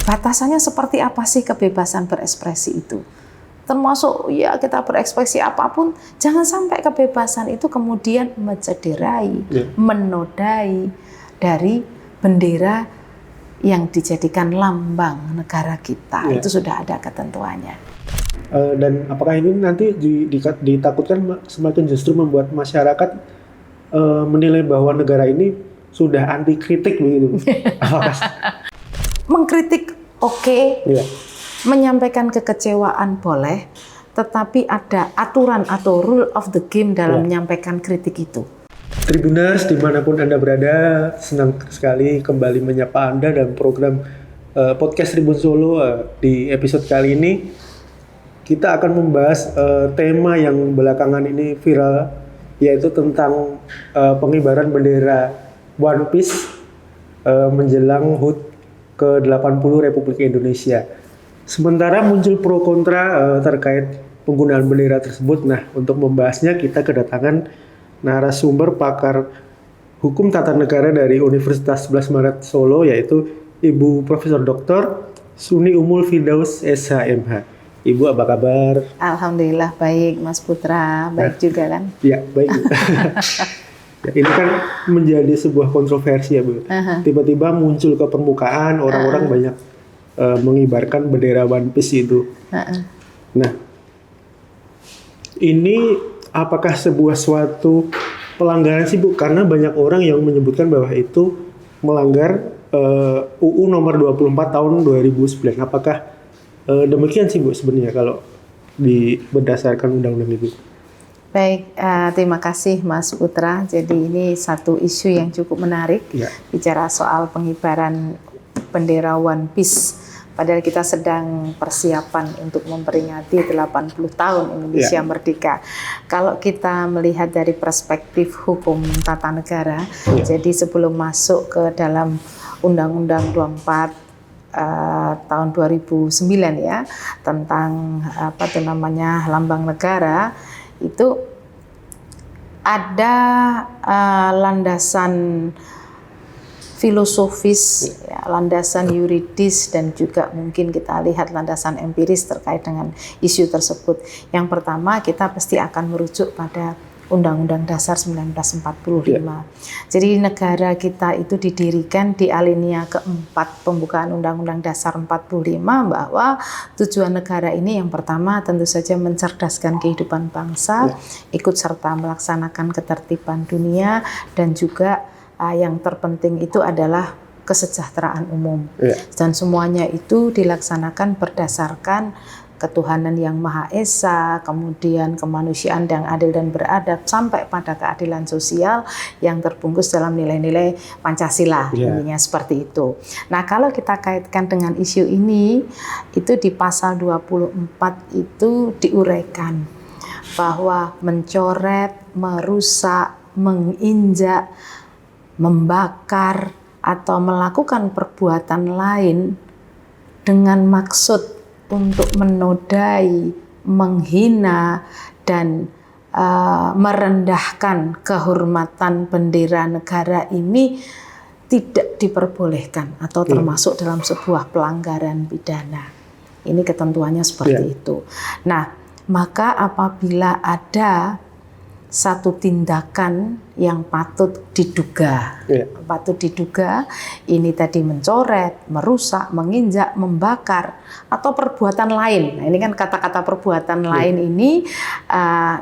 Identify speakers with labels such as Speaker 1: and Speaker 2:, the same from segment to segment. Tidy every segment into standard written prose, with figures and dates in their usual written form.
Speaker 1: batasannya seperti apa sih kebebasan berekspresi itu? Termasuk ya kita berekspresi apapun, jangan sampai kebebasan itu kemudian mencederai, menodai dari bendera yang dijadikan lambang negara kita. Itu sudah ada ketentuannya.
Speaker 2: Dan apakah ini nanti ditakutkan semakin justru membuat masyarakat menilai bahwa negara ini sudah anti kritik begitu?
Speaker 1: Mengkritik oke. Menyampaikan kekecewaan boleh, tetapi ada aturan atau rule of the game dalam menyampaikan kritik itu.
Speaker 2: Tribuners, dimanapun Anda berada, senang sekali kembali menyapa Anda dalam program Podcast Tribun Solo. Di episode kali ini, kita akan membahas tema yang belakangan ini viral, yaitu tentang pengibaran bendera One Piece menjelang HUT ke-80 Republik Indonesia. Sementara muncul pro kontra terkait penggunaan bendera tersebut. Nah, untuk membahasnya kita kedatangan narasumber pakar hukum tata negara dari Universitas 11 Maret Solo, yaitu Ibu Profesor Dr. Suni Umul Firdaus SHMH. Ibu apa kabar?
Speaker 1: Alhamdulillah baik, Mas Putra. Baik juga kan?
Speaker 2: Ya, baik. Ya, ini kan menjadi sebuah kontroversi ya Bu. Tiba-tiba muncul ke permukaan, orang-orang banyak mengibarkan bendera One Piece itu. Nah, ini apakah sebuah suatu pelanggaran sih Bu? Karena banyak orang yang menyebutkan bahwa itu melanggar UU nomor 24 tahun 2009. Apakah demikian sih Bu sebenarnya kalau berdasarkan undang-undang itu?
Speaker 1: Baik, terima kasih Mas Putra. Jadi ini satu isu yang cukup menarik, bicara soal pengibaran bendera One Piece. Padahal kita sedang persiapan untuk memperingati 80 tahun Indonesia merdeka. Kalau kita melihat dari perspektif hukum tata negara, jadi sebelum masuk ke dalam Undang-Undang 24 tahun 2009 ya, tentang lambang negara, itu ada landasan filosofis, landasan yuridis, dan juga mungkin kita lihat landasan empiris terkait dengan isu tersebut. Yang pertama, kita pasti akan merujuk pada Undang-Undang Dasar 1945. Jadi negara kita itu didirikan di alinea keempat pembukaan Undang-Undang Dasar 45, bahwa tujuan negara ini yang pertama tentu saja mencerdaskan kehidupan bangsa, ikut serta melaksanakan ketertiban dunia, dan juga yang terpenting itu adalah kesejahteraan umum. Dan semuanya itu dilaksanakan berdasarkan ketuhanan yang Maha Esa, kemudian kemanusiaan yang adil dan beradab, sampai pada keadilan sosial yang terbungkus dalam nilai-nilai Pancasila. Intinya seperti itu. Nah, kalau kita kaitkan dengan isu ini, itu di pasal 24 itu diuraikan bahwa mencoret, merusak, menginjak, membakar, atau melakukan perbuatan lain dengan maksud untuk menodai, menghina, dan merendahkan kehormatan bendera negara ini tidak diperbolehkan atau termasuk dalam sebuah pelanggaran pidana. Ini ketentuannya seperti itu. Nah, maka apabila ada satu tindakan yang patut diduga, ini tadi mencoret, merusak, menginjak, membakar, atau perbuatan lain. Nah, ini kan kata-kata perbuatan lain ini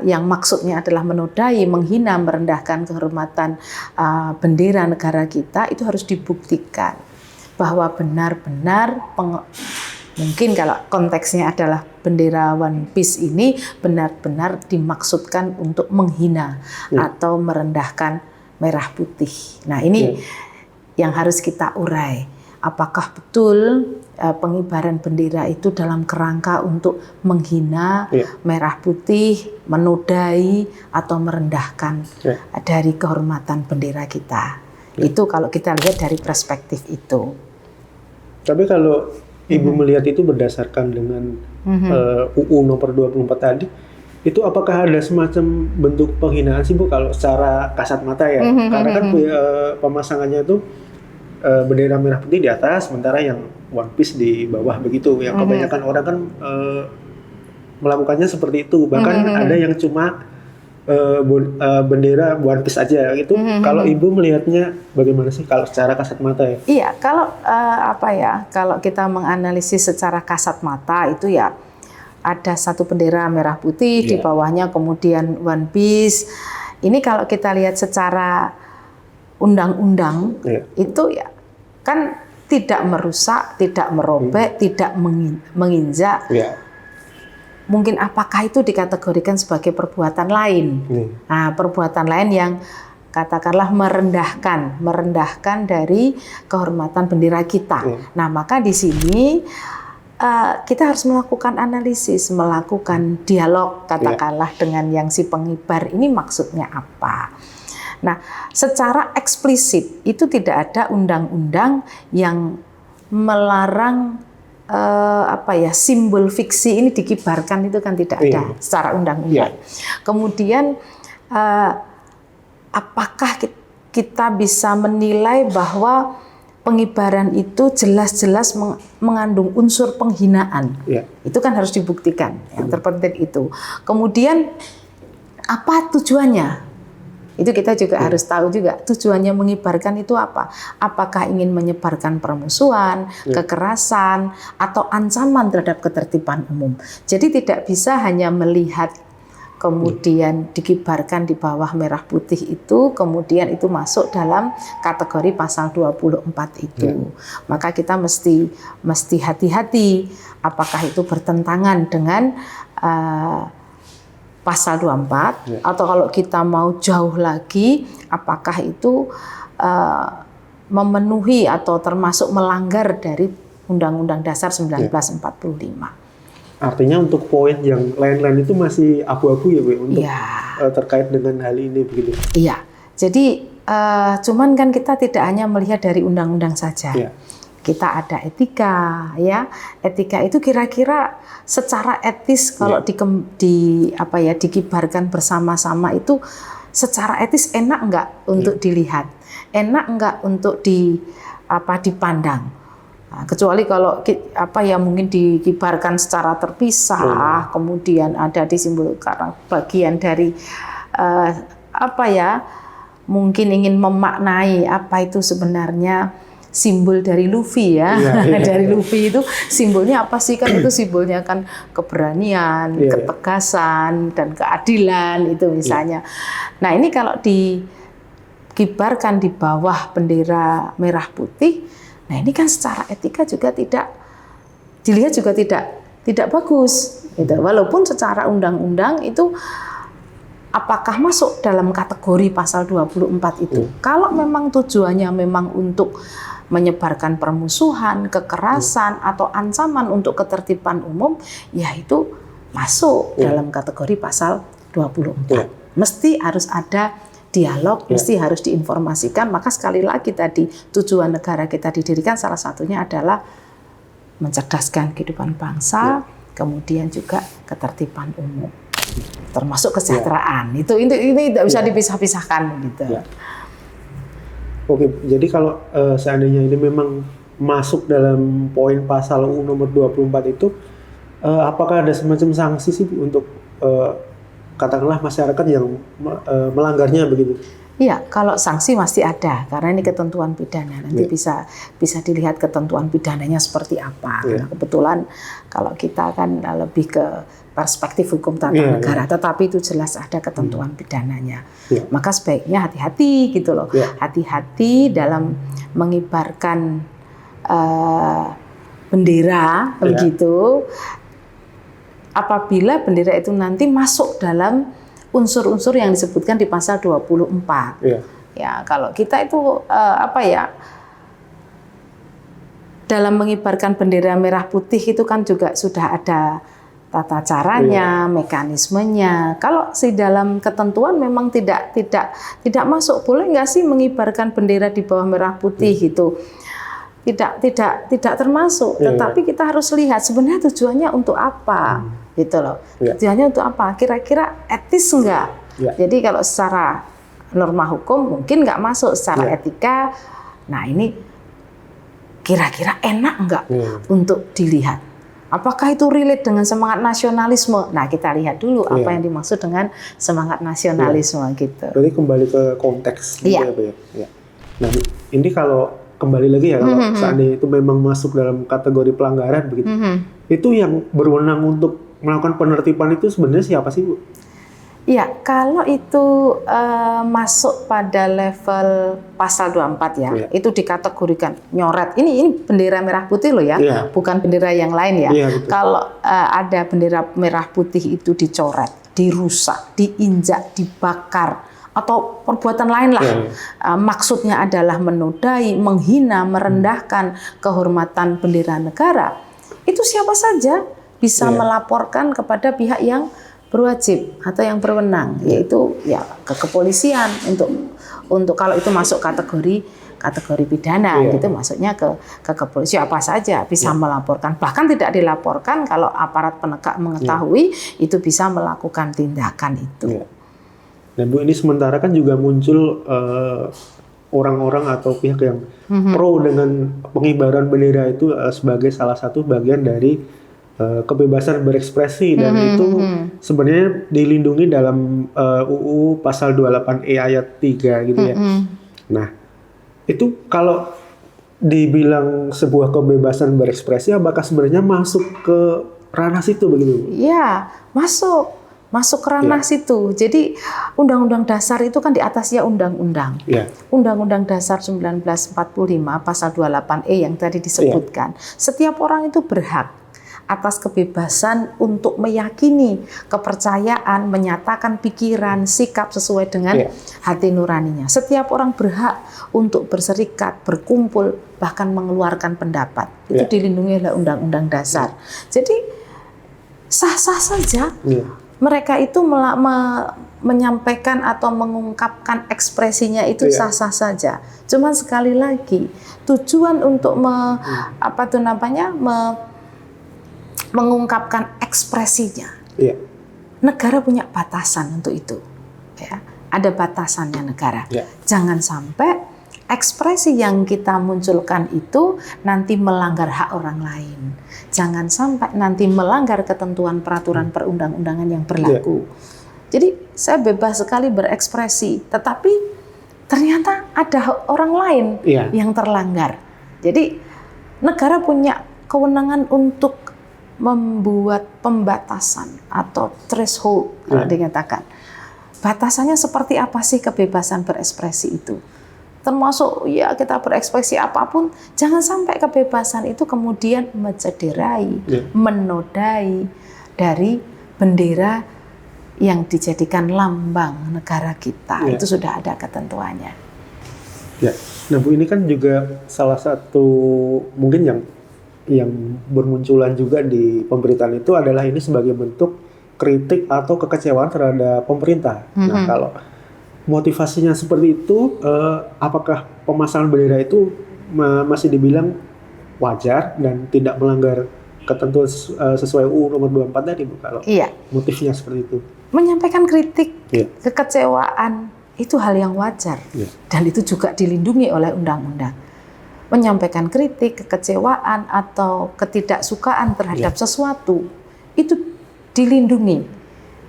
Speaker 1: yang maksudnya adalah menodai, menghina, merendahkan kehormatan bendera negara kita, itu harus dibuktikan bahwa benar-benar mungkin kalau konteksnya adalah bendera One Piece ini benar-benar dimaksudkan untuk menghina atau merendahkan merah putih. Nah, ini yang harus kita urai. Apakah betul pengibaran bendera itu dalam kerangka untuk menghina merah putih, menodai, atau merendahkan dari kehormatan bendera kita? Itu kalau kita lihat dari perspektif itu.
Speaker 2: Tapi kalau Ibu melihat itu berdasarkan dengan UU nomor 24 tadi, itu apakah ada semacam bentuk penghinaan sih Bu kalau secara kasat mata ya? Karena kan pemasangannya itu bendera merah putih di atas, sementara yang One Piece di bawah begitu. Yang kebanyakan orang kan melakukannya seperti itu. Bahkan ada yang cuma bendera One Piece aja gitu. Kalau Ibu melihatnya bagaimana sih kalau secara kasat mata ya?
Speaker 1: Iya, kalau kalau kita menganalisis secara kasat mata itu ya ada satu bendera merah putih, di bawahnya kemudian One Piece. Ini kalau kita lihat secara undang-undang itu ya kan tidak merusak, tidak merobek, tidak menginjak. Mungkin apakah itu dikategorikan sebagai perbuatan lain? Nah, perbuatan lain yang katakanlah merendahkan dari kehormatan bendera kita. Nah, maka di sini kita harus melakukan analisis, melakukan dialog katakanlah dengan yang si pengibar ini maksudnya apa. Nah, secara eksplisit itu tidak ada undang-undang yang melarang simbol fiksi ini dikibarkan, itu kan tidak ada secara undang-undang. Kemudian apakah kita bisa menilai bahwa pengibaran itu jelas-jelas mengandung unsur penghinaan? Itu kan harus dibuktikan. Yang terpenting itu. Kemudian apa tujuannya? Itu kita juga harus tahu juga tujuannya mengibarkan itu apa. Apakah ingin menyebarkan permusuhan, kekerasan, atau ancaman terhadap ketertiban umum. Jadi tidak bisa hanya melihat kemudian dikibarkan di bawah merah putih itu, kemudian itu masuk dalam kategori pasal 24 itu. Maka kita mesti hati-hati apakah itu bertentangan dengan pasal 24 atau kalau kita mau jauh lagi apakah itu memenuhi atau termasuk melanggar dari Undang-Undang Dasar 1945.
Speaker 2: Artinya untuk poin yang lain-lain itu masih abu-abu ya Bu untuk terkait dengan hal ini begitu.
Speaker 1: Iya. Jadi cuman kan kita tidak hanya melihat dari undang-undang saja. Kita ada etika, ya. Etika itu kira-kira secara etis kalau dikibarkan bersama-sama itu secara etis enak enggak untuk dilihat, enak enggak untuk dipandang. Nah, kecuali kalau mungkin dikibarkan secara terpisah, kemudian ada disimbolkan bagian dari mungkin ingin memaknai apa itu sebenarnya simbol dari Luffy ya. Dari Luffy itu simbolnya apa sih? Kan itu simbolnya kan keberanian, ketegasan, dan keadilan itu misalnya. Nah, ini kalau dikibarkan di bawah bendera merah putih, nah ini kan secara etika juga tidak dilihat juga tidak bagus gitu. Walaupun secara undang-undang itu apakah masuk dalam kategori pasal 24 itu. Kalau memang tujuannya memang untuk menyebarkan permusuhan, kekerasan, atau ancaman untuk ketertiban umum, ya itu masuk dalam kategori pasal 24. Mesti harus ada dialog, mesti harus diinformasikan. Maka sekali lagi tadi, tujuan negara kita didirikan salah satunya adalah mencerdaskan kehidupan bangsa, kemudian juga ketertiban umum, termasuk kesejahteraan. Ini tidak bisa dipisah-pisahkan gitu.
Speaker 2: Oke, jadi kalau seandainya ini memang masuk dalam poin pasal UU nomor 24 itu, apakah ada semacam sanksi sih untuk katakanlah masyarakat yang melanggarnya begitu?
Speaker 1: Iya, kalau sanksi masih ada karena ini ketentuan pidana. Nanti bisa dilihat ketentuan pidananya seperti apa. Nah, kebetulan kalau kita kan lebih ke perspektif hukum tata negara, tetapi itu jelas ada ketentuan pidananya. Maka sebaiknya hati-hati gitu loh. Hati-hati dalam mengibarkan bendera begitu. Apabila bendera itu nanti masuk dalam unsur-unsur yang disebutkan di pasal 24. Ya, kalau kita itu dalam mengibarkan bendera merah putih itu kan juga sudah ada tata caranya, mekanismenya. Kalau di dalam ketentuan memang tidak masuk, boleh nggak sih mengibarkan bendera di bawah merah putih gitu? Tidak termasuk. Tetapi kita harus lihat sebenarnya tujuannya untuk apa, gitu loh. Tujuannya untuk apa? Kira-kira etis enggak? Jadi kalau secara norma hukum mungkin nggak masuk, secara etika. Nah ini kira-kira enak nggak untuk dilihat? Apakah itu relate dengan semangat nasionalisme? Nah, kita lihat dulu apa yang dimaksud dengan semangat nasionalisme gitu.
Speaker 2: Berarti kembali ke konteks gitu ya, Pak ya. Ya. Nah, ini kalau kembali lagi ya, kalau seandainya itu memang masuk dalam kategori pelanggaran begitu, itu yang berwenang untuk melakukan penertiban itu sebenarnya siapa sih, Bu?
Speaker 1: Ya, kalau itu masuk pada level pasal 24 ya, itu dikategorikan nyoret. Ini bendera merah putih loh ya, bukan bendera yang lain ya. Kalau ada bendera merah putih itu dicoret, dirusak, diinjak, dibakar, atau perbuatan lain lah. Maksudnya adalah menodai, menghina, merendahkan kehormatan bendera negara. Itu siapa saja bisa melaporkan kepada pihak yang berwajib atau yang berwenang, yaitu ya ke kepolisian untuk kalau itu masuk kategori pidana gitu, maksudnya ke kepolisian apa saja bisa melaporkan, bahkan tidak dilaporkan kalau aparat penegak mengetahui itu bisa melakukan tindakan itu.
Speaker 2: Dan Bu, ini sementara kan juga muncul orang-orang atau pihak yang pro dengan pengibaran bendera itu sebagai salah satu bagian dari kebebasan berekspresi, dan itu sebenarnya dilindungi dalam UU pasal 28E ayat 3 gitu ya. Nah, itu kalau dibilang sebuah kebebasan berekspresi, apakah sebenarnya masuk ke ranah situ begitu?
Speaker 1: Iya, masuk ke ranah situ. Jadi Undang-Undang Dasar itu kan di atasnya undang-undang. Undang-Undang Dasar 1945 pasal 28E yang tadi disebutkan. Setiap orang itu berhak atas kebebasan untuk meyakini, kepercayaan, menyatakan pikiran, sikap sesuai dengan hati nuraninya. Setiap orang berhak untuk berserikat, berkumpul, bahkan mengeluarkan pendapat. Itu dilindungi oleh Undang-Undang Dasar. Jadi sah-sah saja mereka itu menyampaikan atau mengungkapkan ekspresinya itu sah-sah saja. Cuman sekali lagi, tujuan untuk mengungkapkan ekspresinya. Negara punya batasan untuk itu. Ya, ada batasannya negara. Jangan sampai ekspresi yang kita munculkan itu nanti melanggar hak orang lain. Jangan sampai nanti melanggar ketentuan peraturan perundang-undangan yang berlaku. Jadi saya bebas sekali berekspresi, tetapi ternyata ada orang lain yang terlanggar. Jadi negara punya kewenangan untuk membuat pembatasan atau threshold, dikatakan. Batasannya seperti apa sih kebebasan berekspresi itu? Termasuk ya kita berekspresi apapun, jangan sampai kebebasan itu kemudian mencederai, menodai dari bendera yang dijadikan lambang negara kita. Itu sudah ada ketentuannya.
Speaker 2: Nah Bu, ini kan juga salah satu mungkin yang bermunculan juga di pemberitaan itu adalah ini sebagai bentuk kritik atau kekecewaan terhadap pemerintah. Nah, kalau motivasinya seperti itu, apakah pemasangan bendera itu masih dibilang wajar dan tidak melanggar ketentuan sesuai UU nomor 24 tadi, Bu? Kalau motifnya seperti itu.
Speaker 1: Menyampaikan kritik, kekecewaan itu hal yang wajar dan itu juga dilindungi oleh undang-undang. Menyampaikan kritik, kekecewaan atau ketidaksukaan terhadap sesuatu itu dilindungi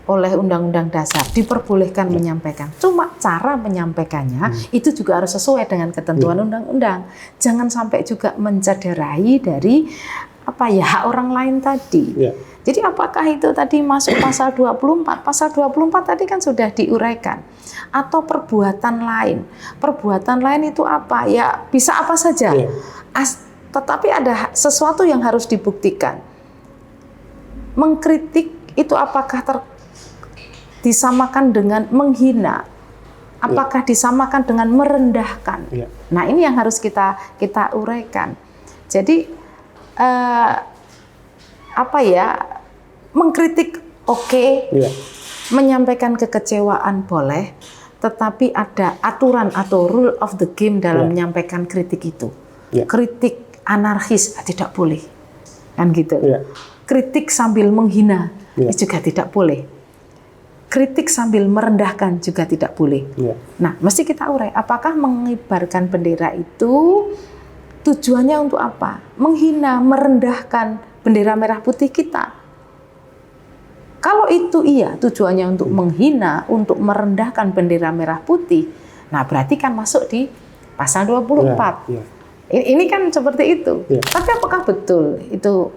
Speaker 1: oleh Undang-Undang Dasar, diperbolehkan menyampaikan. Cuma cara menyampaikannya itu juga harus sesuai dengan ketentuan undang-undang. Jangan sampai juga mencederai dari hak orang lain tadi. Jadi apakah itu tadi masuk pasal 24? Pasal 24 tadi kan sudah diuraikan. Atau perbuatan lain. Perbuatan lain itu apa? Ya bisa apa saja. Tetapi ada sesuatu yang harus dibuktikan. Mengkritik itu apakah disamakan dengan menghina? Apakah disamakan dengan merendahkan? Nah, ini yang harus kita uraikan. Jadi mengkritik menyampaikan kekecewaan boleh, tetapi ada aturan atau rule of the game dalam menyampaikan kritik itu. Kritik anarkis tidak boleh, kan gitu. Kritik sambil menghina juga tidak boleh. Kritik sambil merendahkan juga tidak boleh. Nah, mesti kita urai, apakah mengibarkan bendera itu tujuannya untuk apa? Menghina, merendahkan bendera merah putih kita. Kalau itu iya, tujuannya untuk menghina, untuk merendahkan bendera merah putih, nah berarti kan masuk di pasal 24. Ini kan seperti itu. Tapi apakah betul itu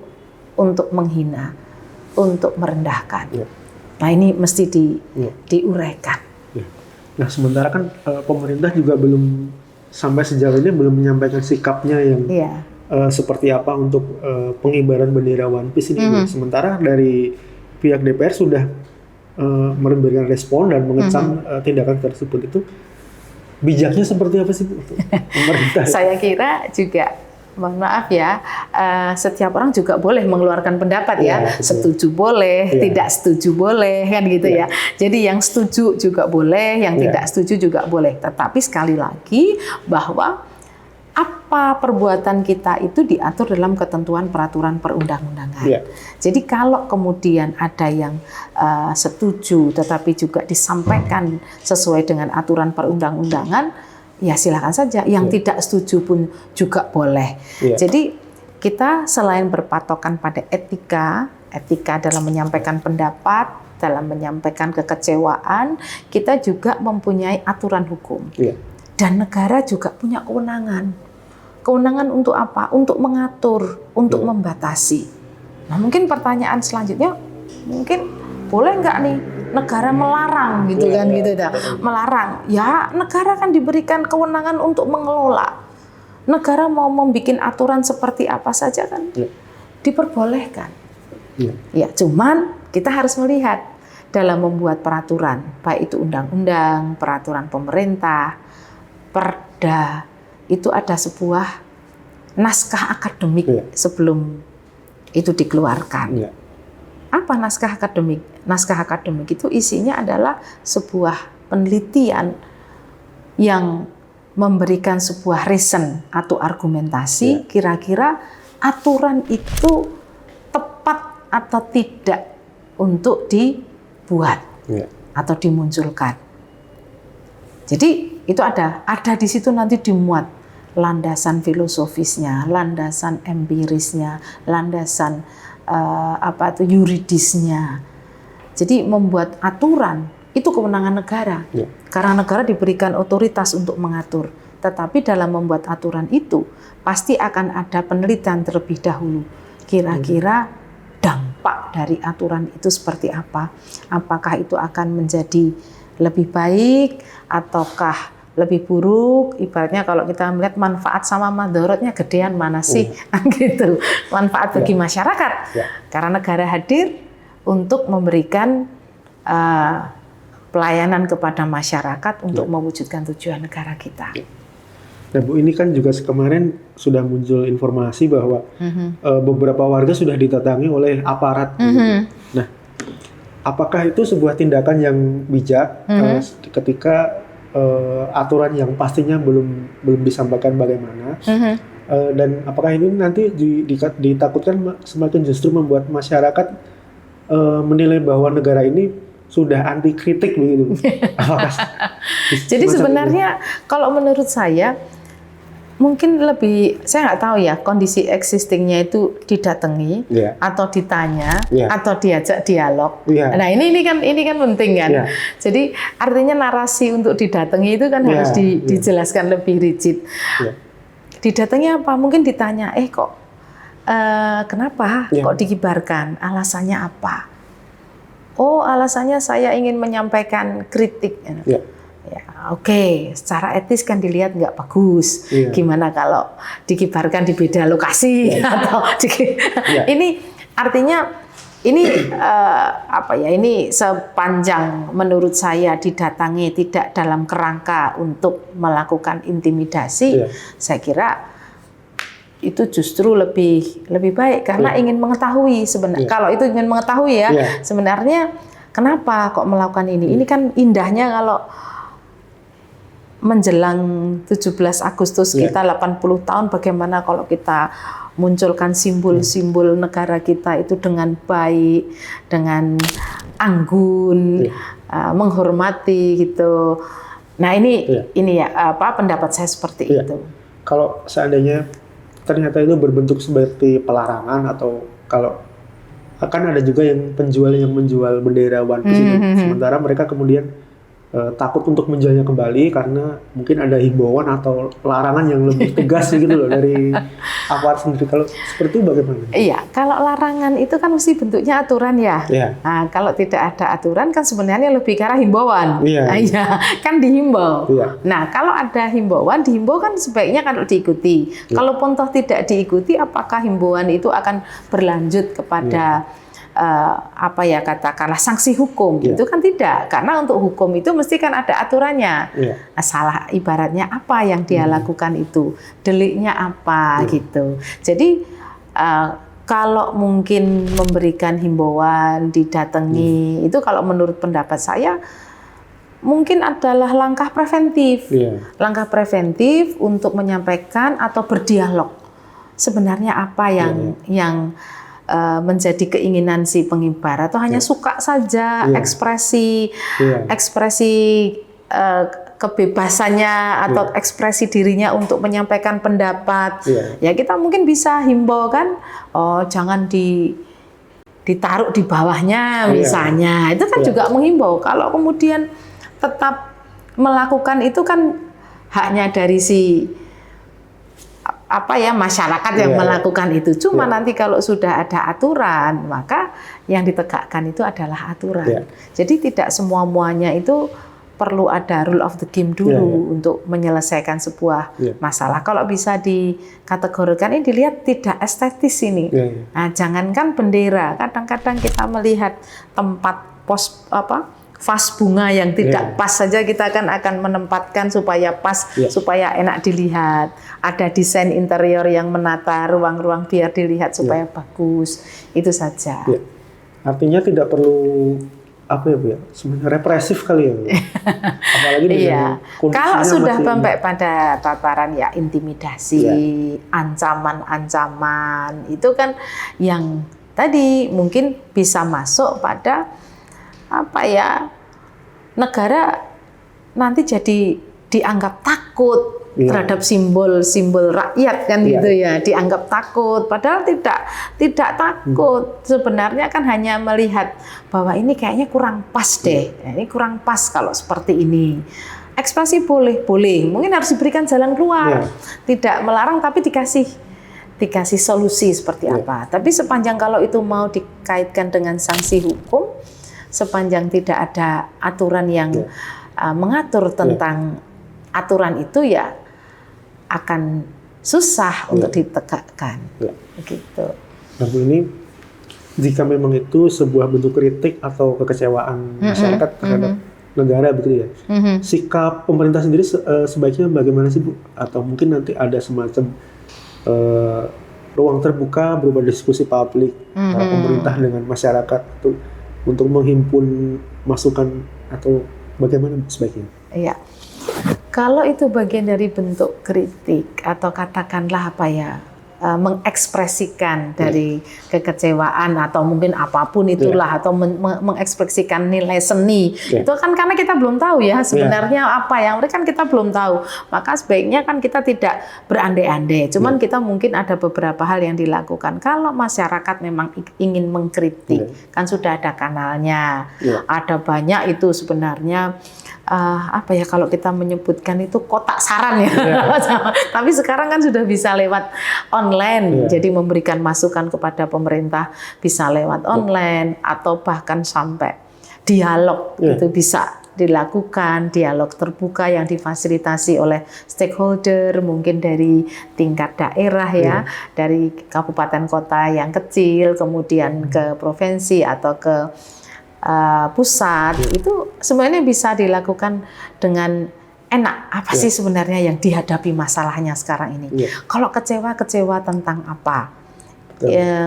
Speaker 1: untuk menghina, untuk merendahkan? Nah ini mesti diuraikan.
Speaker 2: Nah sementara kan pemerintah juga belum sampai sejauh ini belum menyampaikan sikapnya yang seperti apa untuk pengibaran bendera One Piece ini. Sementara dari pihak DPR sudah memberikan respon dan mengecam tindakan tersebut. Itu bijaknya seperti apa sih pemerintah?
Speaker 1: Saya kira juga, mohon maaf ya, setiap orang juga boleh mengeluarkan pendapat ya, setuju boleh, tidak setuju boleh, kan gitu ya. Jadi yang setuju juga boleh, yang tidak setuju juga boleh. Tetapi sekali lagi bahwa apa perbuatan kita itu diatur dalam ketentuan peraturan perundang-undangan. Jadi kalau kemudian ada yang setuju tetapi juga disampaikan sesuai dengan aturan perundang-undangan, ya silakan saja. Yang tidak setuju pun juga boleh. Jadi kita selain berpatokan pada etika dalam menyampaikan pendapat, dalam menyampaikan kekecewaan, kita juga mempunyai aturan hukum. Dan negara juga punya kewenangan. Kewenangan untuk apa? Untuk mengatur, untuk membatasi. Nah mungkin pertanyaan selanjutnya, mungkin boleh nggak nih negara melarang gitu kan gitu dah. Melarang. Ya negara kan diberikan kewenangan untuk mengelola. Negara mau membuat aturan seperti apa saja kan diperbolehkan. Ya cuman kita harus melihat dalam membuat peraturan, baik itu undang-undang, peraturan pemerintah, perda, itu ada sebuah naskah akademik sebelum itu dikeluarkan. Apa naskah akademik? Naskah akademik itu isinya adalah sebuah penelitian yang memberikan sebuah reason atau argumentasi kira-kira aturan itu tepat atau tidak untuk dibuat atau dimunculkan. Jadi itu ada di situ nanti dimuat landasan filosofisnya, landasan empirisnya, landasan yuridisnya. Jadi membuat aturan itu kewenangan negara. Karena negara diberikan otoritas untuk mengatur. Tetapi dalam membuat aturan itu pasti akan ada penelitian terlebih dahulu. Kira-kira dampak dari aturan itu seperti apa? Apakah itu akan menjadi lebih baik ataukah lebih buruk? Ibaratnya kalau kita melihat manfaat sama madorotnya gedean mana sih? Gitu. Manfaat bagi masyarakat. Karena negara hadir untuk memberikan pelayanan kepada masyarakat untuk mewujudkan tujuan negara kita.
Speaker 2: Nah Bu, ini kan juga kemarin sudah muncul informasi bahwa beberapa warga sudah didatangi oleh aparat. Nah, apakah itu sebuah tindakan yang bijak ketika aturan yang pastinya belum disampaikan bagaimana, dan apakah ini nanti ditakutkan semakin justru membuat masyarakat menilai bahwa negara ini sudah anti kritik begitu?
Speaker 1: Jadi sebenarnya kalau menurut saya mungkin lebih, saya nggak tahu ya kondisi existingnya itu didatangi atau ditanya atau diajak dialog. Nah ini kan penting kan. Jadi artinya narasi untuk didatangi itu kan harus dijelaskan lebih rigid. Didatangi apa? Mungkin ditanya, kok kenapa kok dikibarkan? Alasannya apa? Oh alasannya saya ingin menyampaikan kritik. Oke, secara etis kan dilihat nggak bagus. Gimana kalau dikibarkan di beda lokasi atau ini artinya ini ini sepanjang menurut saya didatangi tidak dalam kerangka untuk melakukan intimidasi, saya kira itu justru lebih baik karena ingin mengetahui sebenarnya. Kalau itu ingin mengetahui sebenarnya kenapa kok melakukan ini? Ini kan indahnya kalau menjelang 17 Agustus kita 80 tahun, bagaimana kalau kita munculkan simbol-simbol negara kita itu dengan baik, dengan anggun, menghormati gitu. Nah ini ya pendapat saya seperti itu.
Speaker 2: Kalau seandainya ternyata itu berbentuk seperti pelarangan, atau kalau akan ada juga yang penjual yang menjual bendera One Piece itu, sementara mereka kemudian takut untuk menjualnya kembali karena mungkin ada himbauan atau larangan yang lebih tegas gitu loh dari aparat sendiri. Kalau seperti itu bagaimana?
Speaker 1: Iya, kalau larangan itu kan mesti bentuknya aturan ya.
Speaker 2: Iya.
Speaker 1: Nah, kalau tidak ada aturan kan sebenarnya lebih ke arah himbauan.
Speaker 2: Iya.
Speaker 1: Nah, iya, kan dihimbau.
Speaker 2: Iya.
Speaker 1: Nah, kalau ada himbauan, dihimbau kan sebaiknya kalau diikuti.
Speaker 2: Iya.
Speaker 1: Kalaupun toh tidak diikuti, apakah himbauan itu akan berlanjut kepada katakanlah sanksi hukum?
Speaker 2: Yeah.
Speaker 1: Itu kan tidak, karena untuk hukum itu mesti kan ada aturannya.
Speaker 2: Yeah.
Speaker 1: Salah ibaratnya apa yang dia lakukan itu, deliknya apa gitu. Jadi kalau mungkin memberikan himbauan, didatangi, itu kalau menurut pendapat saya mungkin adalah langkah preventif. Langkah preventif untuk menyampaikan atau berdialog sebenarnya apa yang menjadi keinginan si pengibar, atau hanya suka saja ekspresi kebebasannya atau ekspresi dirinya untuk menyampaikan pendapat. Ya kita mungkin bisa himbau kan, jangan ditaruh di bawahnya misalnya. Itu kan juga menghimbau. Kalau kemudian tetap melakukan itu kan haknya dari si masyarakat yang melakukan itu. Cuma nanti kalau sudah ada aturan, maka yang ditegakkan itu adalah aturan. Jadi tidak semua-muanya itu perlu ada rule of the game dulu untuk menyelesaikan sebuah masalah. Kalau bisa dikategorikan ini dilihat tidak estetis ini. Nah, jangankan bendera, kadang-kadang kita melihat tempat vas bunga yang tidak pas saja kita akan menempatkan supaya pas, supaya enak dilihat. Ada desain interior yang menata ruang-ruang biar dilihat supaya bagus. Itu saja.
Speaker 2: Artinya tidak perlu sebenarnya represif kali ya. Apalagi dengan
Speaker 1: kalau sudah sampai pada tataran intimidasi, ancaman-ancaman, itu kan yang tadi mungkin bisa masuk pada negara nanti jadi dianggap takut terhadap simbol-simbol rakyat kan gitu ya, dianggap takut, padahal tidak takut. Sebenarnya kan hanya melihat bahwa ini kayaknya kurang pas deh, ini kurang pas kalau seperti ini. Ekspresi boleh, mungkin harus diberikan jalan keluar, tidak melarang tapi dikasih solusi seperti apa. Tapi sepanjang kalau itu mau dikaitkan dengan sanksi hukum, sepanjang tidak ada aturan yang mengatur tentang aturan itu, ya akan susah untuk ditegakkan. Begitu.
Speaker 2: Nah, ini jika memang itu sebuah bentuk kritik atau kekecewaan masyarakat terhadap negara begitu ya, sikap pemerintah sendiri sebaiknya bagaimana sih, Bu? Atau mungkin nanti ada semacam ruang terbuka berupa diskusi publik antara pemerintah dengan masyarakat untuk menghimpun masukan, atau bagaimana sebaiknya? Iya.
Speaker 1: Kalau itu bagian dari bentuk kritik atau katakanlah mengekspresikan dari kekecewaan atau mungkin apapun itulah, atau mengekspresikan nilai seni, itu kan karena kita belum tahu ya sebenarnya apa yang kan kita belum tahu, maka sebaiknya kan kita tidak berandai-andai. Cuman kita mungkin ada beberapa hal yang dilakukan. Kalau masyarakat memang ingin mengkritik, kan sudah ada kanalnya, ada banyak itu sebenarnya. Kalau kita menyebutkan itu kotak saran ya. Tapi sekarang kan sudah bisa lewat online. Jadi memberikan masukan kepada pemerintah bisa lewat online, atau bahkan sampai dialog itu bisa dilakukan, dialog terbuka yang difasilitasi oleh stakeholder, mungkin dari tingkat daerah dari kabupaten kota yang kecil, kemudian ke provinsi atau ke pusat. Itu sebenarnya bisa dilakukan dengan enak. Apa sih sebenarnya yang dihadapi masalahnya sekarang ini? Kalau kecewa tentang apa?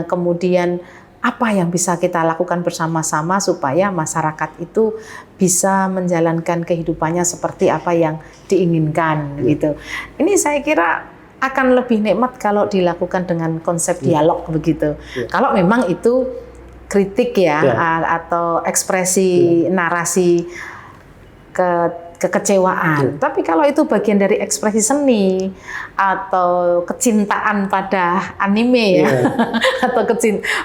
Speaker 1: Kemudian apa yang bisa kita lakukan bersama-sama supaya masyarakat itu bisa menjalankan kehidupannya seperti apa yang diinginkan gitu. Ini saya kira akan lebih nikmat kalau dilakukan dengan konsep dialog begitu. Kalau memang itu kritik atau ekspresi narasi kekecewaan. Tapi kalau itu bagian dari ekspresi seni atau kecintaan pada anime ya, atau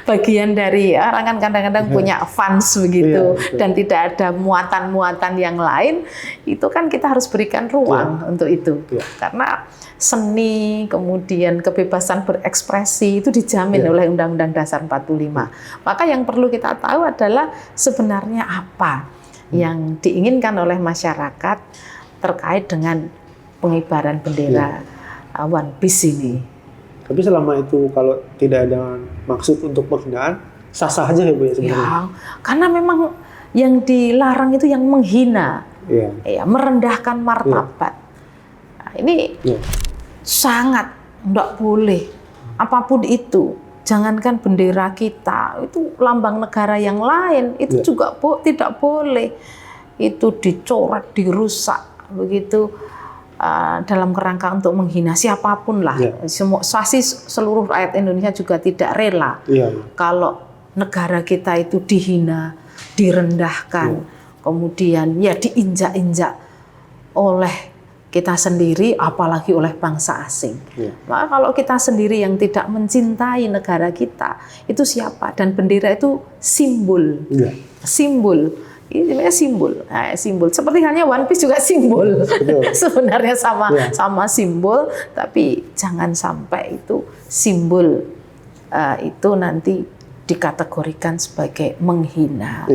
Speaker 1: bagian dari orang kan kadang-kadang punya fans begitu dan tidak ada muatan-muatan yang lain, itu kan kita harus berikan ruang untuk itu. Karena seni, kemudian kebebasan berekspresi itu dijamin oleh Undang-Undang Dasar 45. Maka yang perlu kita tahu adalah sebenarnya apa yang diinginkan oleh masyarakat terkait dengan pengibaran bendera One Piece ini.
Speaker 2: Tapi selama itu kalau tidak ada maksud untuk penghinaan, sah-sah aja ya Bu ya sebenarnya.
Speaker 1: Ya, karena memang yang dilarang itu yang menghina, merendahkan martabat. Nah, ini sangat tidak boleh. Apapun itu. Jangankan bendera kita, itu lambang negara yang lain, itu juga tidak boleh. Itu dicoret, dirusak, begitu dalam kerangka untuk menghina siapapun lah. Seluruh rakyat Indonesia juga tidak rela kalau negara kita itu dihina, direndahkan, kemudian ya diinjak-injak oleh kita sendiri, apalagi oleh bangsa asing. Maka kalau kita sendiri yang tidak mencintai negara kita, itu siapa? Dan bendera itu simbol, simbol. Ini sebenarnya simbol. Nah, simbol. Seperti halnya One Piece juga simbol. Sebenarnya sama simbol, tapi jangan sampai itu simbol itu nanti dikategorikan sebagai menghina,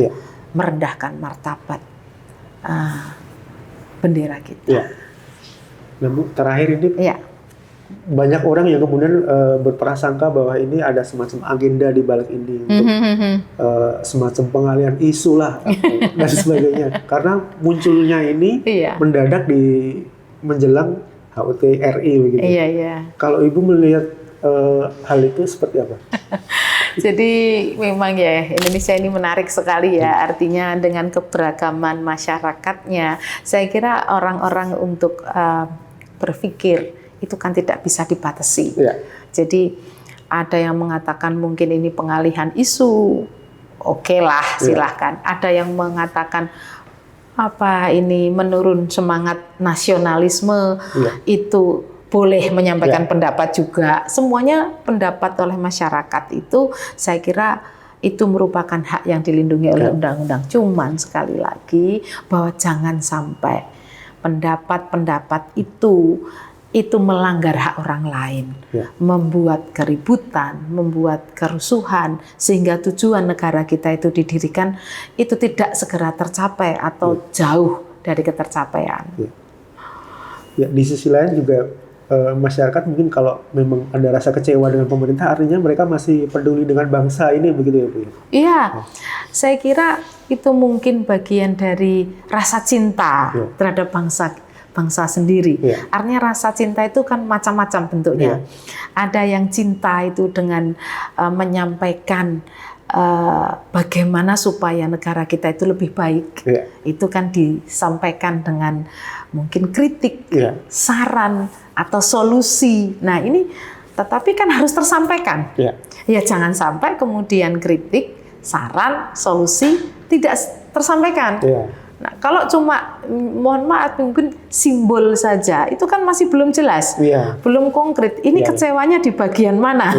Speaker 1: merendahkan martabat bendera kita.
Speaker 2: Nah Bu, terakhir ini banyak orang yang kemudian berprasangka bahwa ini ada semacam agenda di balik ini untuk semacam pengalihan isu lah dan sebagainya. Karena munculnya ini mendadak di menjelang HUT RI begitu. Kalau Ibu melihat hal itu seperti apa?
Speaker 1: Jadi memang ya Indonesia ini menarik sekali ya, artinya dengan keberagaman masyarakatnya, saya kira orang-orang untuk berpikir itu kan tidak bisa dibatasi. Jadi ada yang mengatakan mungkin ini pengalihan isu, oke lah silahkan. Ada yang mengatakan apa ini menurun semangat nasionalisme, itu boleh menyampaikan pendapat juga. Semuanya pendapat oleh masyarakat itu saya kira itu merupakan hak yang dilindungi oleh undang-undang. Cuman sekali lagi bahwa jangan sampai pendapat-pendapat itu melanggar hak orang lain, membuat keributan, membuat kerusuhan, sehingga tujuan negara kita itu didirikan itu tidak segera tercapai atau jauh dari ketercapaian.
Speaker 2: Di sisi lain juga masyarakat mungkin kalau memang ada rasa kecewa dengan pemerintah, artinya mereka masih peduli dengan bangsa ini, begitu ya Bu?
Speaker 1: Iya, saya kira itu mungkin bagian dari rasa cinta terhadap bangsa sendiri. Artinya rasa cinta itu kan macam-macam bentuknya. Ada yang cinta itu dengan menyampaikan bagaimana supaya negara kita itu lebih baik. Itu kan disampaikan dengan mungkin kritik, saran, atau solusi. Nah ini tetapi kan harus tersampaikan. Ya jangan sampai kemudian kritik, saran, solusi tidak tersampaikan. Nah, kalau cuma mohon maaf mungkin simbol saja, itu kan masih belum jelas, belum konkret. Ini kecewanya di bagian mana,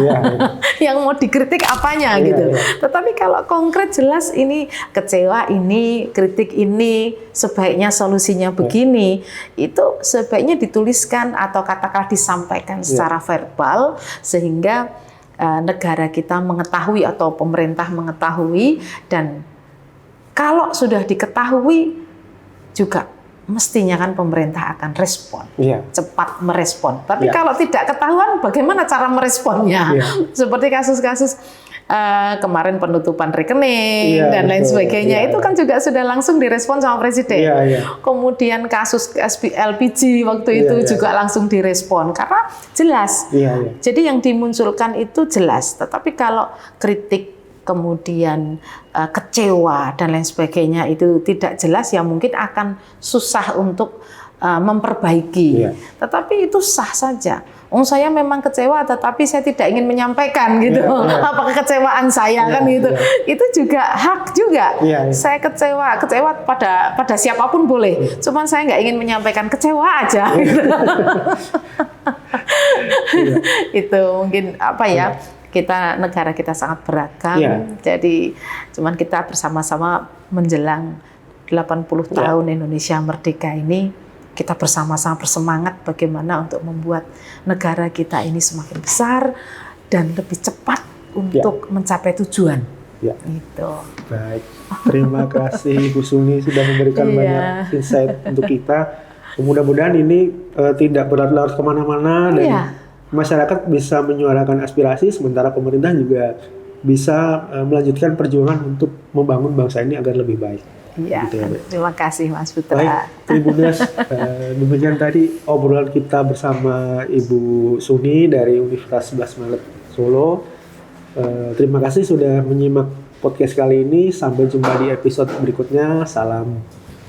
Speaker 1: yang mau dikritik apanya gitu. Tetapi kalau konkret jelas ini kecewa, ini kritik ini, sebaiknya solusinya begini, itu sebaiknya dituliskan atau katakanlah disampaikan secara verbal sehingga negara kita mengetahui atau pemerintah mengetahui. Dan kalau sudah diketahui juga mestinya kan pemerintah akan respon, cepat merespon. Tapi kalau tidak ketahuan bagaimana cara meresponnya? Seperti kasus-kasus kemarin penutupan rekening dan lain sebagainya, itu kan juga sudah langsung direspon sama Presiden. Kemudian kasus LPG waktu itu juga langsung direspon karena jelas. Jadi yang dimunculkan itu jelas. Tetapi kalau kritik kemudian kecewa dan lain sebagainya itu tidak jelas, ya mungkin akan susah untuk memperbaiki. Tetapi itu sah saja. Saya memang kecewa, tetapi saya tidak ingin menyampaikan gitu. Apa kekecewaan saya kan gitu. Itu juga hak juga. Saya kecewa pada siapapun boleh. Cuman saya nggak ingin menyampaikan, kecewa aja. Gitu. Itu mungkin apa ya? Negara kita sangat beragam. Jadi cuman kita bersama-sama menjelang 80 tahun Indonesia merdeka ini, kita bersama-sama bersemangat bagaimana untuk membuat negara kita ini semakin besar dan lebih cepat untuk mencapai tujuan. Gitu.
Speaker 2: Baik, terima kasih Bu Suni sudah memberikan banyak insight untuk kita. Mudah-mudahan ini tidak berlarut-larut kemana-mana dan masyarakat bisa menyuarakan aspirasi, sementara pemerintah juga bisa melanjutkan perjuangan untuk membangun bangsa ini agar lebih baik.
Speaker 1: Iya, gitu ya, terima kasih Mas Putra.
Speaker 2: Baik, Tribuners, demikian tadi obrolan kita bersama Ibu Suni dari Universitas 11 Maret Solo. Terima kasih sudah menyimak podcast kali ini. Sampai jumpa di episode berikutnya. Salam.